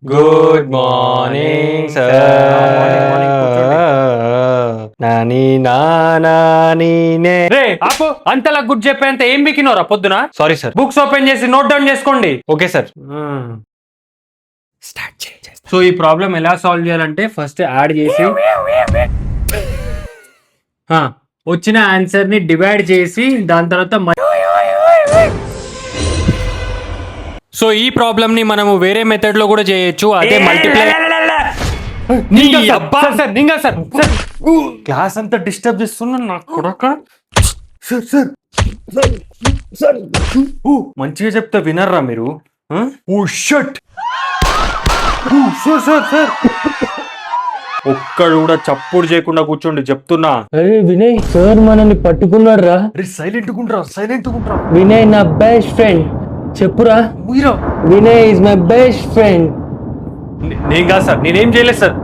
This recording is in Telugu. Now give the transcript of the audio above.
గుడ్ మార్నింగ్ నాని నాని రే ఆపు అంతలా గుడ్ చెప్పేంత ఏం బికినోరా పొద్దున. Sorry sir. బుక్స్ ఓపెన్ చేసి నోట్ డౌన్ చేసుకోండి. Okay sir. స్టార్ట్ చేయండి. సో ఈ ప్రాబ్లం ఎలా సాల్వ్ చేయాలంటే ఫస్ట్ యాడ్ చేసి వచ్చిన ఆన్సర్ ని డివైడ్ చేసి దాని తర్వాత సో ఈ ప్రాబ్లమ్ ని మనము వేరే మెథడ్ లో కూడా చేయొచ్చు. అదే మల్టిప్లై. క్లాస్ అంతా డిస్టర్బ్ చేస్తున్నా నాకు కొడక. మంచిగా చెప్తా వినర్రా మీరు. ఒక్కడు కూడా చప్పుడు చేయకుండా కూర్చోండి చెప్తున్నా. అరే వినయ్ సార్ మనల్ని పట్టుకున్నాడు రా. సైలెంట్ గుండ్రా, సైలెంట్ గుండ్రా. వినయ్ నా బెస్ట్ ఫ్రెండ్. చెప్పురా. Vinay is my best friend. నేను కాదు సార్, నేనేం చేయలేదు సార్.